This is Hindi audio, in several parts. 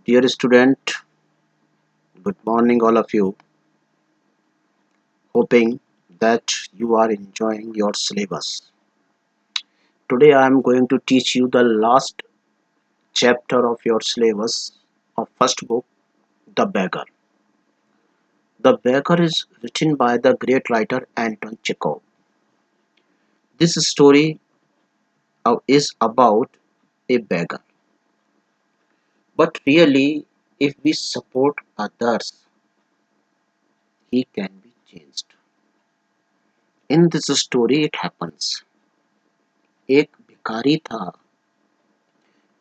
Dear student, good morning all of you. Hoping that you are enjoying your syllabus. Today I am going to teach you the last chapter of your syllabus of first book, The Beggar. The Beggar is written by the great writer Anton Chekhov. This story is about a beggar. But really, if we support others, he can be changed. In this story, it happens. एक भिखारी था।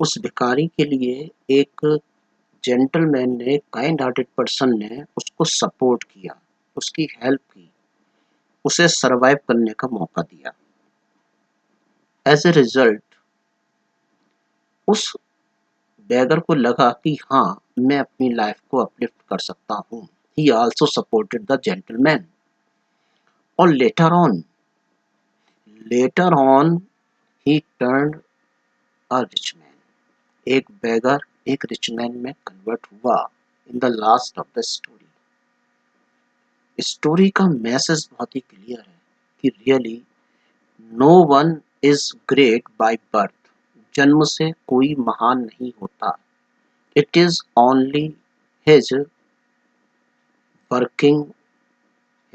उस भिखारी के लिए एक जेंटलमैन ने, काइंड हार्टेड पर्सन ने उसको सपोर्ट किया, उसकी हेल्प की, उसे सरवाइव करने का मौका दिया। एज ए रिजल्ट उस बेगर को लगा कि हाँ, मैं अपनी लाइफ को अपलिफ्ट कर सकता हूँ। He also supported the gentleman. और later on he turned a rich man. एक बेगर एक रिच मैन में कन्वर्ट हुआ in the last of the story. Story का मैसेज बहुत ही क्लियर है कि really no one is great by birth. जन्म से कोई महान नहीं होता। It is only his working,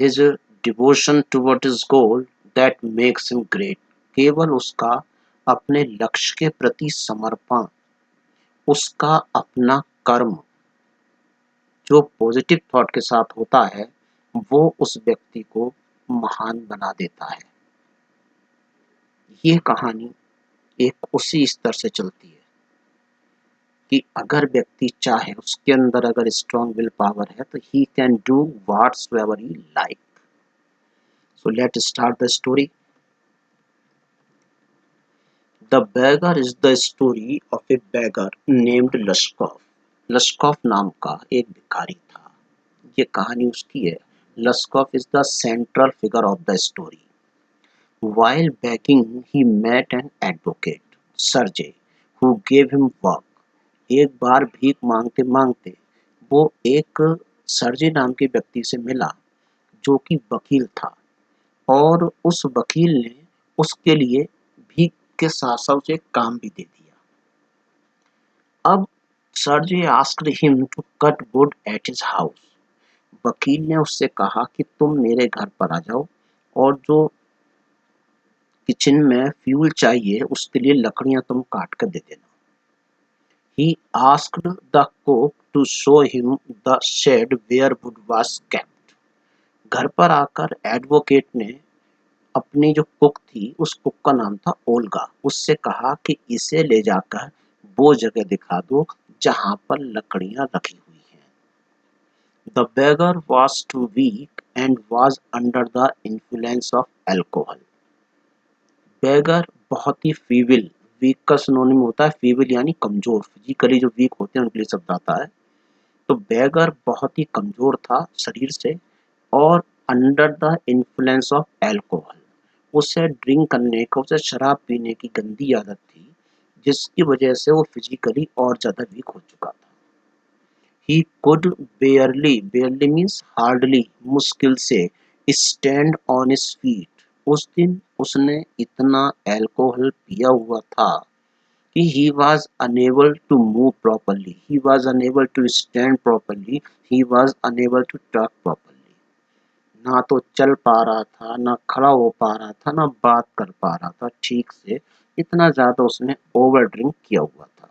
his devotion toward his goal that makes him great. केवल उसका अपने लक्ष्य के प्रति समर्पण, उसका अपना कर्म जो पॉजिटिव थॉट के साथ होता है, वो उस व्यक्ति को महान बना देता है। ये कहानी एक उसी स्तर से चलती है कि अगर व्यक्ति चाहे, उसके अंदर अगर स्ट्रॉन्ग विल पावर है, तो he can do whatsoever he like. So let start the story. The beggar is the story of A beggar named लश्कॉफ। लश्कॉफ नाम का एक भिखारी था। ये कहानी उसकी है। लश्कॉफ is the central figure of the story. While begging, he met an advocate, Sergey, who gave him work. एक बार भीख मांगते मांगते वो एक सर्जे नाम के व्यक्ति से मिला जो कि वकील था, और उस वकील ने उसके लिए भीख के साथ साथ उसे काम भी दे दिया। अब Serge asked him to cut wood at his house. वकील ने उससे कहा कि तुम मेरे घर पर आ जाओ और जो किचन में फ्यूल चाहिए उसके लिए लकड़ियां तुम काट कर दे देना। He asked the cook to show him the shed where wood was kept. घर पर आकर एडवोकेट ने अपनी जो कुक थी, उस कुक का नाम था ओल्गा, उससे कहा कि इसे ले जाकर वो जगह दिखा दो जहां पर लकड़ियां रखी हुई हैं। The beggar was too weak and was under the influence of alcohol. बेगर बहुत ही फीविल, वीक का सिनोनिम होता है फीविल यानी कमजोर। फिजिकली जो वीक होते हैं उनके लिए शब्द आता है। तो बेगर बहुत ही कमजोर था शरीर से और under the influence of alcohol. उसे ड्रिंक करने का, उसे शराब पीने की गंदी आदत थी, जिसकी वजह से वो फिजिकली और ज्यादा वीक हो चुका था। ही कुड बेयरली मीन्स हार्डली, मुश्किल से, स्टैंड ऑन हिज फीट। उस दिन उसने इतना अल्कोहल पिया हुआ था कि he was unable to move properly, he was unable to stand properly, he was unable to talk properly. ना तो चल पा रहा था, ना खड़ा हो पा रहा था, ना बात कर पा रहा था ठीक से। इतना ज्यादा उसने ओवर ड्रिंक किया हुआ था।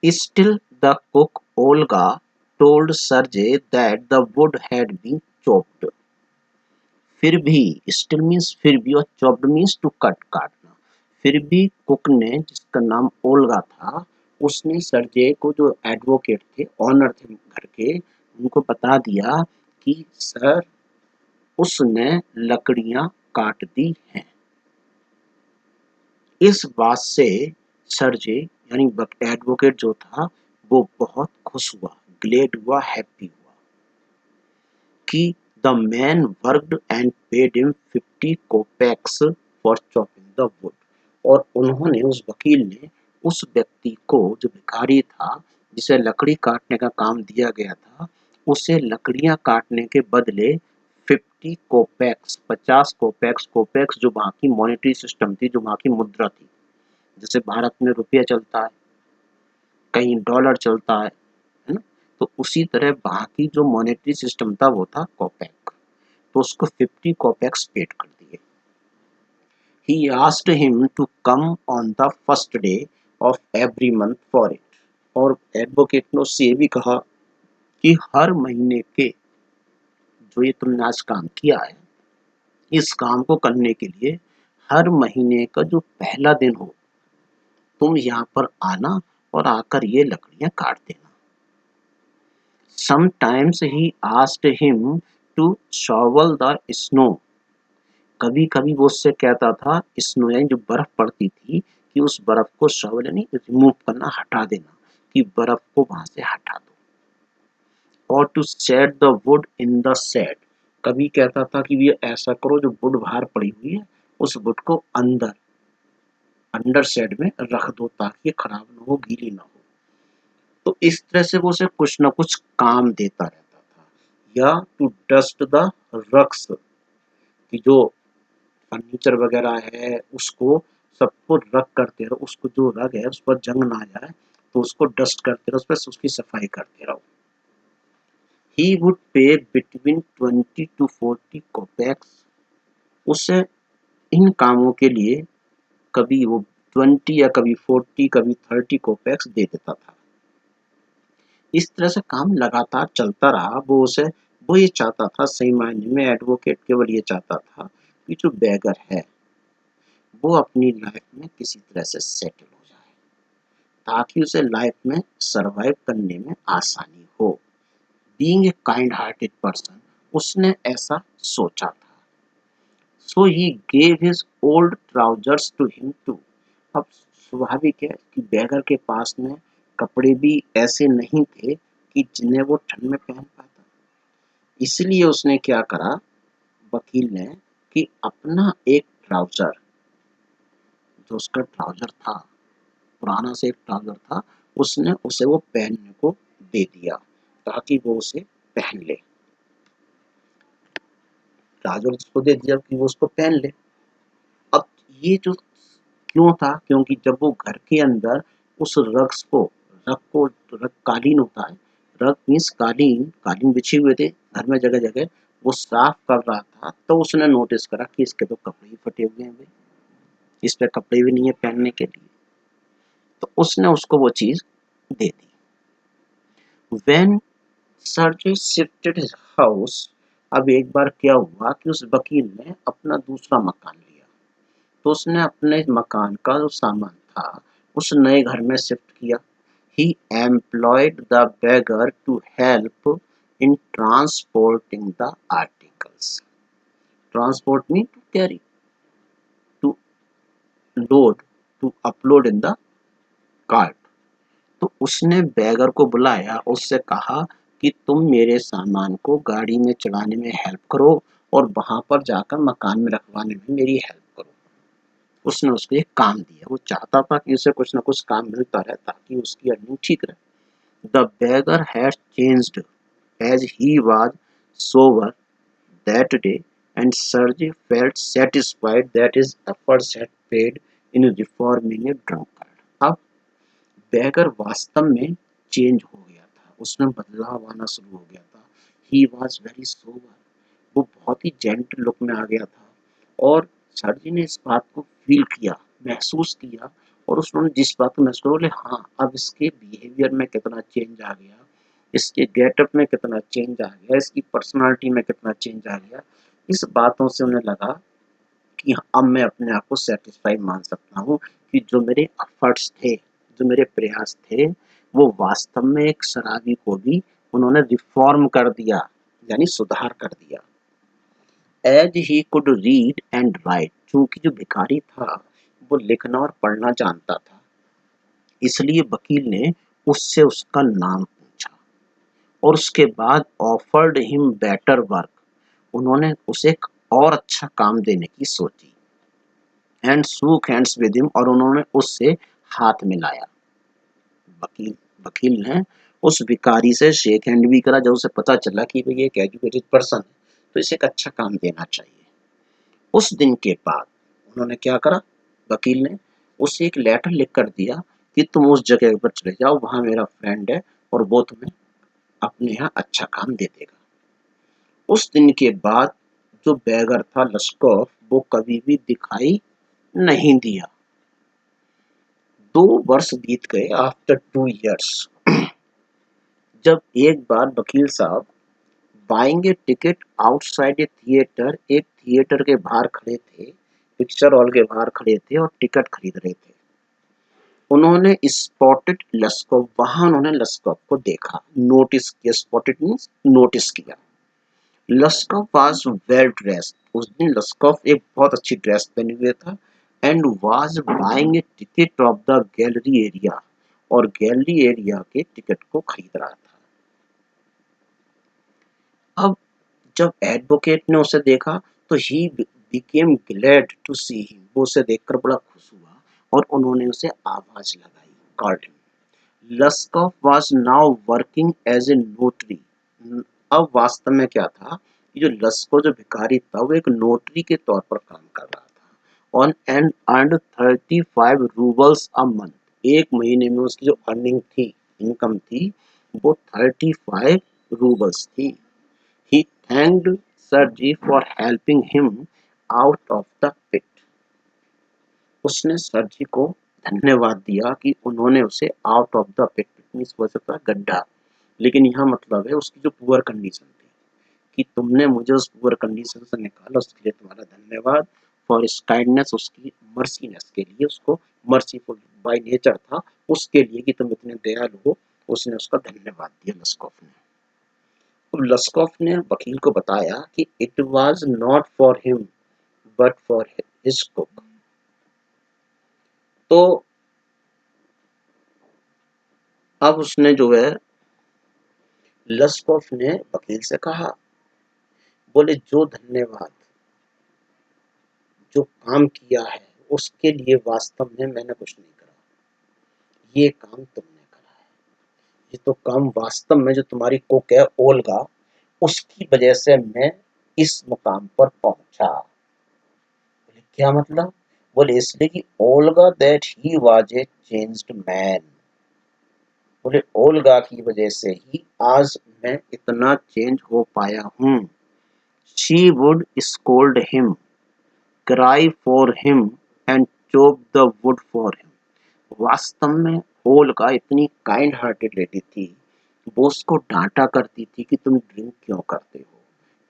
Still, the cook Olga told Sergey that the wood had been chopped. फिर भी, स्टिल मीन्स फिर भी, और चॉप्ड मीन्स टू कट, काटना। फिर भी कुक ने, जिसका नाम ओल्गा था, उसने सर्जे को, जो एडवोकेट थे, ऑनर थे घर के, उनको बता दिया कि सर, उसने लकड़ियां काट दी हैं। इस बात से सर्जे यानी एडवोकेट जो था वो बहुत खुश हुआ, ग्लेड हुआ, हैप्पी हुआ कि the man worked and paid him 50 kopecks for chopping the wood. और उन्होंने, उस वकील ने उस व्यक्ति को, जो भिखारी था, जिसे लकड़ी काटने का काम दिया गया था, उसे लकड़ियां काटने के बदले 50 कोपेक्स, 50 कोपेक्स, कोपेक्स जो वहां की मॉनेटरी सिस्टम थी, जो वहां की मुद्रा थी, जैसे भारत में रुपया चलता है, कहीं डॉलर चलता है ना? तो उसी तरह वहां की जो मॉनेटरी सिस्टम था वो था कोपेक। तो उसको 50 कोपेक्स पेड कर दिए। He asked him to come on the first day of every month for it. और एडवोकेट ने उससे ये भी कहा कि हर महीने के, जो ये तुमने आज काम किया है, इस काम को करने के लिए हर महीने का जो पहला दिन हो, तुम यहाँ पर आना और आकर ये लकड़ियां काट देना। Sometimes he asked him to shovel the snow. कभी कभी वो उससे कहता था, स्नो यानी जो बर्फ पड़ती थी, कि उस बर्फ को शॉवल यानी रिमूव करना, हटा देना, कि बर्फ को वहां से हटा दो। और to set the wood in the shed, कभी कहता था कि ये ऐसा करो, जो वुड बाहर पड़ी हुई है उस वुड को अंदर अंडर शेड में रख दो, ताकि ये खराब ना हो, गीली ना हो। तो इस तरह से वो उसे कुछ ना कुछ काम देता रहता था। या टू डस्ट द रक्स, कि जो फर्नीचर वगैरह है उसको सबको रख करते रहो, उसको जो रग है उस पर जंग ना आ जाए, तो उसको डस्ट करते रहो, उस पर उसकी सफाई करते रहो। He would pay between 20 to 40 कोपेक्स, उसे इन कामों के लिए कभी वो 20 या कभी 40, कभी 30 कोपेक्स दे देता था। इस तरह से काम लगातार चलता रहा। वो ये चाहता था, सही मायने में एडवोकेट केवल ये चाहता था कि जो बेगर है वो अपनी लाइफ में किसी तरह से सेटल हो जाए, ताकि उसे लाइफ में सरवाइव करने में आसानी हो। Being a kind hearted person, उसने ऐसा सोचा था। So he gave his old trousers to him too. अब स्वाभाविक है कि बेगर के पास में कपड़े भी ऐसे नहीं थे कि जिन्हें वो ठंड में पहन पाता। इसलिए उसने क्या करा, वकील ने, कि अपना एक ट्राउजर, जो उसका ट्राउजर था, पुराना से एक ट्राउजर था, उसने उसे वो पहनने को दे दिया, ताकि वो उसे पहन ले। ट्राउजर उसको दे दिया कि वो उसको पहन ले। अब ये जो क्यों था, क्योंकि जब वो घर के अंदर उस रग कालीन होता है, रग मीन्स कालीन, कालीन बिछे हुए थे घर में जगह जगह, वो साफ कर रहा था, तो उसने नोटिस करा कि इसके तो कपड़े ही फटे हुए हैं, इस पे कपड़े भी नहीं है पहनने के लिए। तो उसने उसको वो चीज दे दी। When Sergey shifted his house, अब एक बार क्या हुआ कि उस वकील ने अपना दूसरा मकान लिया, तो उसने अपने मकान का जो सामान था उस नए घर में शिफ्ट किया। He employed the beggar to help in transporting the articles. Transport means to carry, to load, to upload in the cart. तो उसने बैगर को बुलाया, उससे कहा कि तुम मेरे सामान को गाड़ी में चढ़ाने में हेल्प करो और वहां पर जाकर मकान में रखवाने में मेरी हेल्प करो। उसने उसको एक काम दिया। वो चाहता था कि उसे कुछ ना कुछ काम मिलता रहे, ताकि उसकी अर्निंग ठीक रहे। The beggar had changed as he was sober that day and Sergei felt satisfied that his efforts had paid in reforming a drunkard. अब बैगर वास्तव में चेंज हो गया था, उसमें बदलाव आना शुरू हो गया था। ही वॉज वेरी सोबर, वो बहुत ही जेंटल लुक में आ गया था। और सर जी ने इस बात को फील किया, महसूस किया, और उसने जिस बात को महसूस किया, बोले हाँ, अब इसके बिहेवियर में कितना चेंज आ गया, इसके गेटअप में कितना चेंज आ गया, इसकी पर्सनालिटी में कितना चेंज आ गया। इस बातों से उन्हें लगा कि अब मैं अपने आप को सेटिस्फाई मान सकता हूँ कि जो मेरे एफर्ट्स थे, जो मेरे प्रयास थे, वो वास्तव में एक शराबी को भी उन्होंने रिफॉर्म कर दिया, यानी सुधार कर दिया। As he could read and write, क्योंकि जो भिखारी था वो लिखना और पढ़ना जानता था, इसलिए वकील ने उससे उसका नाम पूछा और उसके बाद ऑफर्ड हिम बेटर वर्क, उन्होंने उसे एक और अच्छा काम देने की सोची। And shook hands with him, और उन्होंने उससे हाथ मिलाया। वकील वकील ने उस भिखारी से शेक हैंड भी करा जब उसे पता चला कि भाई ये एक एजुकेटेड पर्सन है, तो इसे एक अच्छा काम देना चाहिए। उस दिन के बाद उन्होंने क्या करा, वकील ने उसे एक लेटर लिख कर दिया कि तुम उस जगह पर चले जाओ, वहां मेरा फ्रेंड है और वो तुम्हें अपने यहाँ अच्छा काम दे देगा। उस दिन के बाद जो बैगर था लस्कॉफ, वो कभी भी दिखाई नहीं दिया। 2 वर्ष बीत गए। आफ्टर 2 years जब एक बार वकील साहब buying A ticket outside A theatre, एक थिएटर के बाहर खड़े थे, पिक्चर हॉल के बाहर खड़े थे और टिकट खरीद रहे थे। उन्होंने स्पॉटेड लस्कॉफ, वहां उन्होंने लस्कॉफ को देखा, नोटिस किया। स्पॉटेड मीन्स नोटिस किया। लस्कॉफ वाज वेल ड्रेस्ड, उस दिन लस्कॉफ एक बहुत अच्छी ड्रेस पहने हुए था, and was buying A ticket of the gallery area, और गैलरी एरिया के टिकट को खरीद रहा था। अब जब एडवोकेट ने उसे देखा तो he became glad to see him, वो उसे देखकर बड़ा खुश हुआ और उन्होंने उसे आवाज लगाई, called him. Lushkoff was now working as a notary. अब वास्तव में क्या था, ये जो लस्को जो भिखारी था वो एक नोटरी के तौर पर काम कर रहा था। On and earned 35 roubles a month, एक महीने में उसकी जो अर्निंग थी, इनकम थी, वो 35 रूबल्स थी। He thanked Sarji for helping him out of the pit. उसने सरजी को धन्यवाद दिया कि उन्होंने उसे out of the pit, means हो सकता है गड्ढा, लेकिन यहाँ मतलब है उसकी जो पुअर कंडीशन थी, कि तुमने मुझे उस पुअर कंडीशन से निकाला, उसके लिए तुम्हारा धन्यवाद। फॉर इस काइंडनेस, उसकी मर्सीनेस के लिए, उसको मर्सीफुल बाय नेचर था, उसके लिए कि तुम इतने दयालु हो, उसने उसका धन्यवाद दिया लस्कॉफ ने। लस्कॉफ ने वकील को बताया कि it was not for him but for his cook. तो अब उसने जो है, लस्कॉफ ने वकील से कहा, बोले जो धन्यवाद, जो काम किया है उसके लिए वास्तव में मैंने कुछ नहीं करा, ये काम तुमने करा है। ये तो काम वास्तव में जो तुम्हारी कुक है ओल्गा, उसकी वजह से मैं इस मुकाम पर पहुंचा। बोले क्या मतलब? बोले इसलिए कि Olga that he was a changed man. बोले ओल्गा की वजह से ही आज मैं इतना चेंज हो पाया हूँ। She would scold him, cry for him and chop the wood for him. वास्तव में ओल्गा इतनी काइंड हार्टेड लेडी थी, वो उसको डांटा करती थी कि तुम ड्रिंक क्यों करते हो,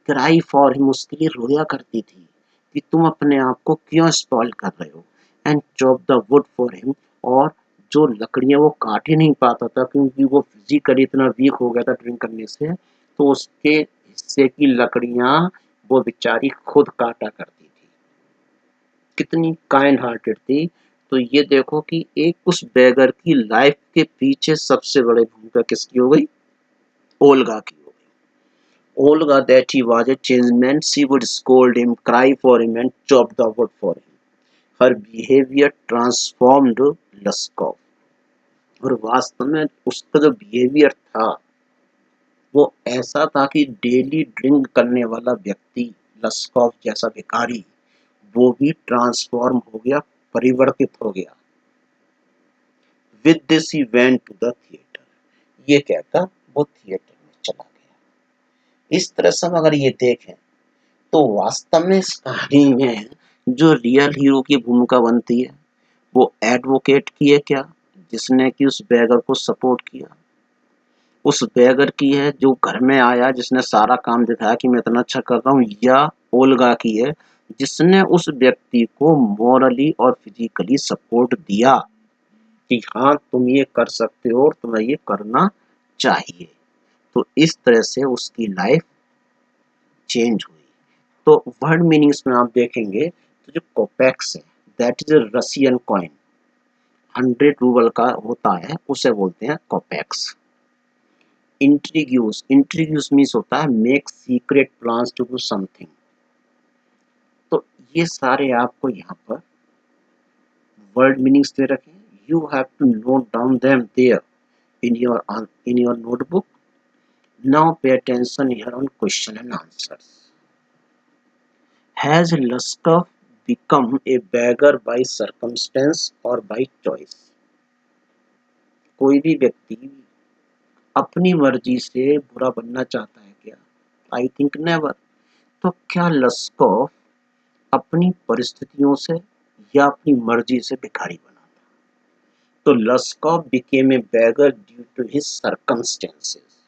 क्राई फॉर हिम, उसके लिए रोया करती थी कि तुम अपने आप को क्यों स्पॉइल कर रहे हो, and chop the wood for him, और जो लकड़ियां वो काट ही नहीं पाता था क्योंकि वो फिजिकली इतना वीक हो गया था ड्रिंक करने से, तो उसके हिस्से की लकड़ियां वो बेचारी खुद काटा करती थी। कितनी काइंड हार्टेड थी। तो ये देखो कि एक उस बेगर की लाइफ के पीछे सबसे बड़ी भूमिका किसकी हो गई? ओल्गा की हो गई। Olga that he was a changed man, she would scold him, cry for him, and chop the wood for him. Her behavior transformed Luskov. और वास्तव में उसका जो बिहेवियर था वो ऐसा था कि डेली ड्रिंक करने वाला व्यक्ति, लस्कॉफ जैसा भिखारी, वो भी ट्रांसफॉर्म हो गया, परिवर्तित हो गया। With this he went to the theatre, ये कहता वो थिएटर में चला गया। इस तरह से हम अगर ये देखें तो वास्तव में इस कहानी में जो रियल हीरो की भूमिका बनती है वो एडवोकेट की है क्या, जिसने कि उस बेगर को सपोर्ट किया, उस बेगर की है जो घर में आया जिसने सारा काम दिखाया कि मैं इतना अच्छा कर रहा हूँ, या ओल्गा की है जिसने उस व्यक्ति को मॉरली और फिजिकली सपोर्ट दिया कि हाँ तुम ये कर सकते हो और तुम्हें ये करना चाहिए। तो इस तरह से उसकी लाइफ चेंज हुई। तो वर्ड मीनिंग्स में आप देखेंगे तो जो कोपेक्स है, that is a Russian coin, 100 rouble का होता है, उसे बोलते हैं कोपेक्स। इंट्रीग्यूस, इंट्रीग्यूस मीन्स होता है make secret plans to do something. तो ये सारे आपको यहाँ पर वर्ड मीनिंग्स दे रखे हैं। you have to note down them there in your notebook. Now pay attention here on question and answers. Has Luskov become a beggar by circumstance or by choice? कोई भी व्यक्ति अपनी मर्जी से बुरा बनना चाहता है क्या? I think never. तो क्या लस्कॉफ अपनी परिस्थितियों से या अपनी मर्जी से भिखारी बना? तो Lushkoff became a beggar due to his circumstances.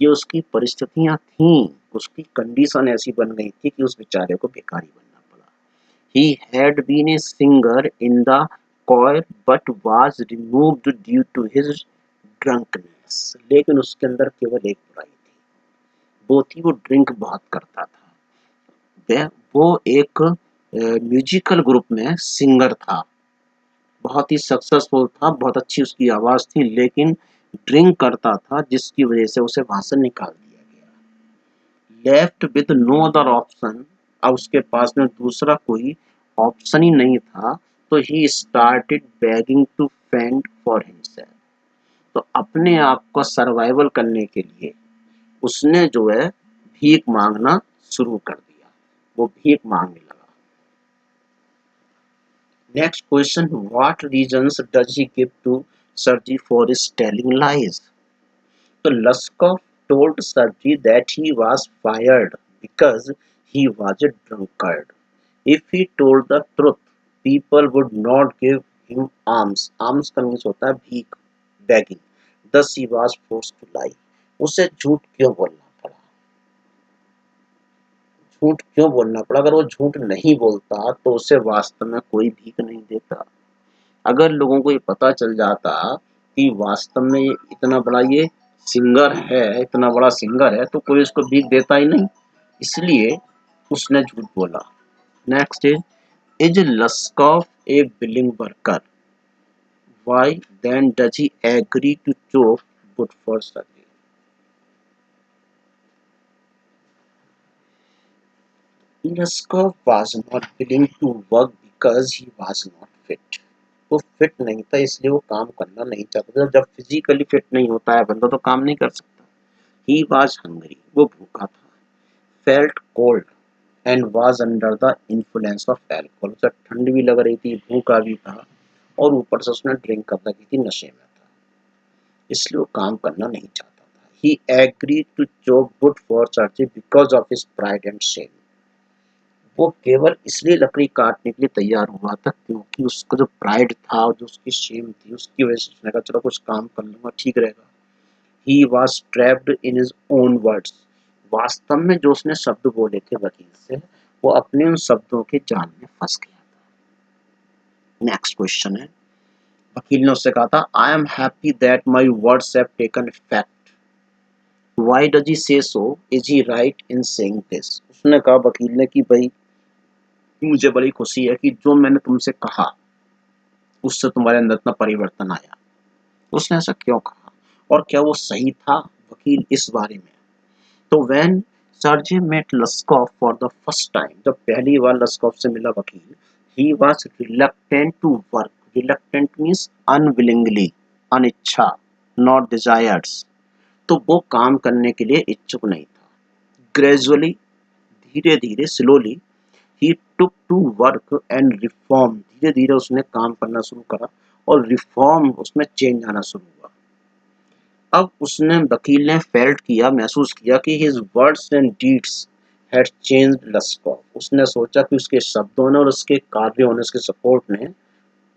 ये उसकी परिस्थितियां थीं, उसकी कंडीशन ऐसी बन गई थी कि उस बेचारे को भिखारी बनना पड़ा। He had been a singer in the choir but was removed due to his drunkenness। लेकिन उसके अंदर केवल एक बुराई थी, वो थी वो ड्रिंक बहुत करता था। वो एक म्यूजिकल ग्रुप में सिंगर था, बहुत ही सक्सेसफुल था, बहुत अच्छी उसकी आवाज थी, लेकिन ड्रिंक करता था जिसकी वजह से उसे वहां से निकाल दिया गया। Left with no other option, अब उसके पास में दूसरा कोई ऑप्शन ही नहीं था, तो he started begging to fend for himself. तो अपने आप का सर्वाइवल करने के लिए उसने जो है भीख मांगना शुरू कर दिया, वो भीख मांगने लगा। Next question, what reasons does he give to Sergey for his telling lies? तो Lushkoff told Sergey that he was fired because he was a drunkard. If he told the truth, people would not give him alms. Alms का मीन्स होता है भीख, begging. Thus he was forced to lie. उसे झूठ क्यों बोलना पड़ा? झूठ क्यों बोलना पड़ा? अगर वो झूठ नहीं बोलता तो उसे वास्तव में कोई भीख नहीं देता। अगर लोगों को ये पता चल जाता कि वास्तव में इतना बड़ा ये सिंगर है, इतना बड़ा सिंगर है, तो कोई उसको भीख देता ही नहीं, इसलिए उसने झूठ बोला। Next is Lushkoff a willing worker? Why then does he agree to chop wood for Sergey? Lushkoff was not willing to work because he was not fit. वो फिट नहीं था इसलिए वो काम करना नहीं चाहता था। जब फिजिकली फिट नहीं होता है बंदा तो काम नहीं कर सकता। ही वाज हंग्री, वो भूखा था। Felt cold and was under the influence of alcohol, उसे ठंड भी लग रही थी, भूखा भी था, और ऊपर से उसने ड्रिंक कर रखी थी, नशे में था, इसलिए वो काम करना नहीं चाहता था। He agreed to chop wood for Sergey because of his pride and shame. वो केवल इसलिए लकड़ी काटने के लिए तैयार हुआ था क्योंकि उसका जो प्राइड था और जो उसकी शेम थी उसकी वजह से उसने कहा चलो कुछ काम कर लूंगा, ठीक रहेगा। He was trapped in his own words. वास्तव में जो उसने शब्द बोले थे वकील से, वो अपने उन शब्दों के जाल में फंस गया था। नेक्स्ट क्वेश्चन है, वकील ने उससे कहा था I am happy that my words have taken effect. Why does he say so? Is he right in saying this? उसने कहा वकील ने कि भाई मुझे बड़ी खुशी है कि जो मैंने तुमसे कहा उससे तुम्हारे अंदर इतना परिवर्तन आया। उसने ऐसा क्यों कहा और क्या वो सही था? वकील इस बारे में, तो when Sergey met Lushkoff for the first time, जब पहली बार लस्कॉफ से मिला वकील, he was reluctant to work. Reluctant means unwillingly, अनिच्छा, नॉट डिजायर्स। तो वो काम करने के लिए इच्छुक नहीं था। ग्रेजुअली, धीरे धीरे, slowly, he took to work and reform. धीरे धीरे उसने काम करना शुरू करा और रिफॉर्म, उसमें चेंज आना शुरू हुआ। अब उसने, वकील ने फेल्ट किया, महसूस किया कि his words and deeds had changed Lushkoff. उसने सोचा कि उसके शब्दों ने और उसके कार्यों ने, उसके सपोर्ट ने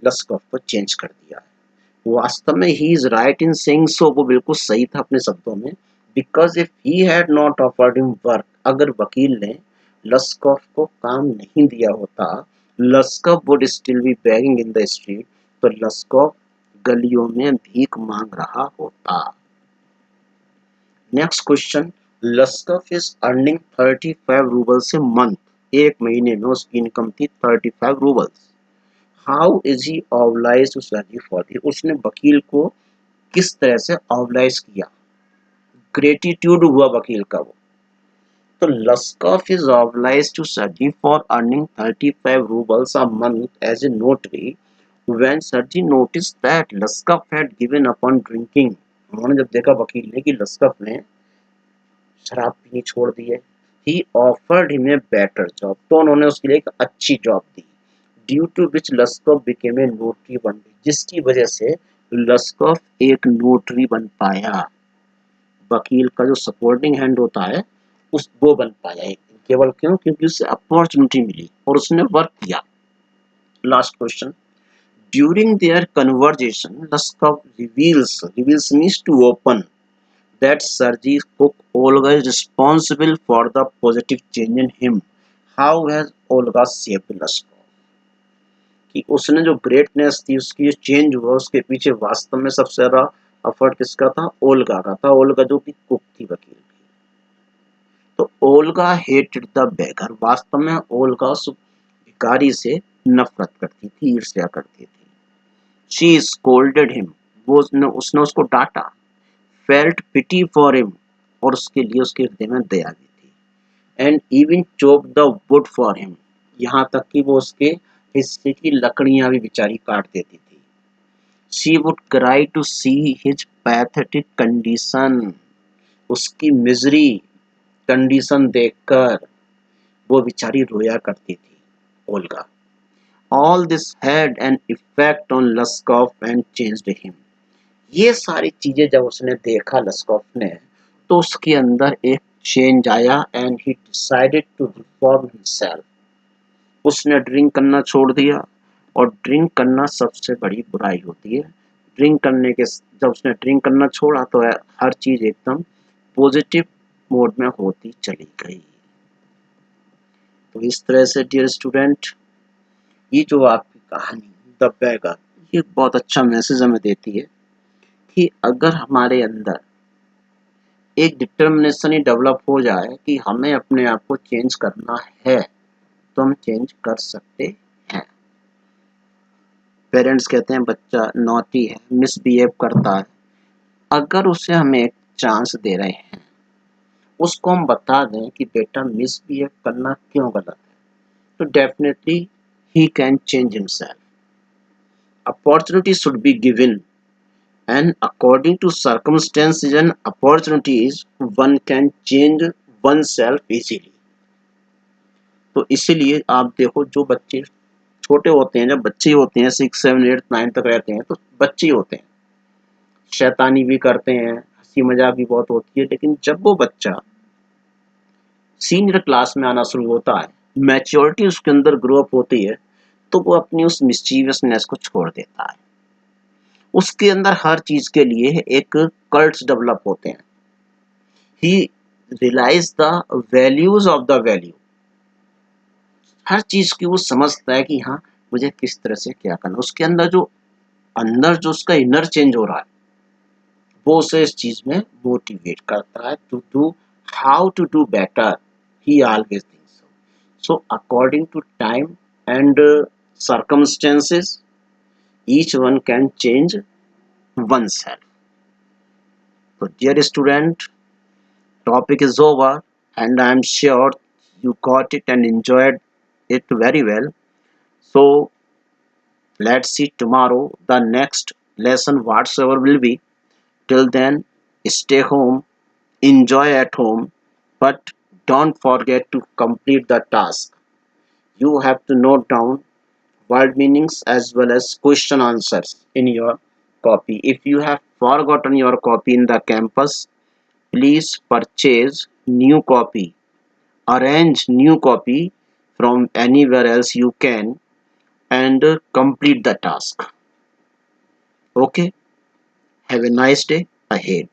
लस्कॉफ को चेंज कर दिया है। वास्तव में he is right in saying so, वो बिल्कुल सही था अपने शब्दों में। Because if he had not offered him work, अगर वकील ने लस्कॉफ को काम नहीं दिया होता, Lushkoff would still be begging in the street. तो लस्कॉफ गलियों में भीख मांग रहा होता। Next question, Lushkoff is earning 35 roubles a month. एक महीने में उसकी इनकम थी 35 roubles. How is he obliged to Sergey for this? उसने वकील को किस तरह से ऑब्लाइज किया, ग्रेटिट्यूड हुआ वकील का वो। तो Lushkoff is obliged to Sergey for earning 35 roubles a month as a notary When Sarji noticed that Laskaf had given up on drinking, उन्होंने जब देखा वकील ने कि लस्कफ ने शराब पीनी छोड़ दी है, he offered him a better job, तो उन्होंने उसके लिए एक अच्छी job the, due to which Laskov became a notary बन गई, जिसकी वजह से लस्कफ एक नोटरी बन पाया। वकील का जो सपोर्टिंग हैंड होता है उस वो बन पाया एक, केवल क्यों? क्योंकि उसे अपॉर्चुनिटी मिली और उसने वर्क किया। Last question, during their conversation Lushkoff reveals means to open that Sergei Cook Olga is responsible for the positive change in him. How has Olga shaped Laskov? कि उसने जो ग्रेटनेस थी, उसकी जो चेंज हुआ, उसके पीछे वास्तव में सबसे ज्यादा एफर्ट किसका था? ओल्गा का था। ओल्गा जो कि कुक थी, वकील थी। तो ओल्गा हेटेड द बेगर, वास्तव में ओल्गा उस भिखारी से नफरत करती थी, ईर्ष्या करती थी। शी स्कोल्डेड हिम, वो उसने उसको डांटा। फेल्ट पिटी फॉर हिम, और उसके लिए उसके हृदय में दया भी थी। And even chop the wood for him, यहाँ तक कि वो उसके हिस्से की लकड़ियां भी बेचारी काट देती थी। She would cry to see his pathetic condition, उसकी मिजरी कंडीशन देखकर वो बेचारी रोया करती थी Olga. All this had an effect on Lushkoff and changed him, ये सारी चीजें जब उसने देखा लस्कॉफ ने, तो उसके अंदर एक चेंज आया and he decided to reform himself. उसने ड्रिंक करना छोड़ दिया, और ड्रिंक करना सबसे बड़ी बुराई होती है। ड्रिंक करने के जब उसने ड्रिंक करना छोड़ा तो हर चीज एकदम पॉजिटिव मोड में होती चली गई। तो इस तरह से डियर स्टूडेंट, ये जो आपकी कहानी द बेगर, ये बहुत अच्छा मैसेज हमें देती है कि अगर हमारे अंदर एक डिटर्मिनेशन ही डेवलप हो जाए कि हमें अपने आप को चेंज करना है, तो हम चेंज कर सकते हैं। पेरेंट्स कहते हैं बच्चा नॉटी है, मिसबिहेव करता है, अगर उसे हम एक चांस दे रहे हैं, उसको हम बता दें कि बेटा मिसबिहेव करना क्यों गलत है, तो definitely he can change himself. Opportunity should be given, and according to circumstances and opportunities, one can change oneself easily. तो इसीलिए आप देखो, जो बच्चे छोटे होते हैं, जब बच्चे होते हैं 6, 7, 8, 9 तक रहते हैं, तो बच्चे होते हैं, शैतानी भी करते हैं, हंसी मजाक भी बहुत होती है, लेकिन जब वो बच्चा सीनियर क्लास में आना शुरू होता है, मैच्योरिटी उसके अंदर ग्रो अप होती है, तो वो अपनी उस मिस्चीवियसनेस को छोड़ देता है। उसके अंदर हर चीज के लिए एक कल्ट्स डेवलप होते हैं। He realise the values of the value, हर चीज की वो समझता है कि हाँ मुझे किस तरह से क्या करना। उसके अंदर जो उसका इनर चेंज हो रहा है, वो उसे इस चीज में मोटिवेट करता है to do how to do better. He always thinks so according to time and circumstances, each one can change oneself. So dear student, topic is over, and I am sure you got it and enjoyed it very well. So let's see tomorrow the next lesson whatsoever will be. Till then, stay home, enjoy at home, but don't forget to complete the task. You have to note down word meanings as well as question answers in your copy. If you have forgotten your copy in the campus, please purchase new copy, arrange new copy from anywhere else you can, and complete the task. Okay, have a nice day ahead.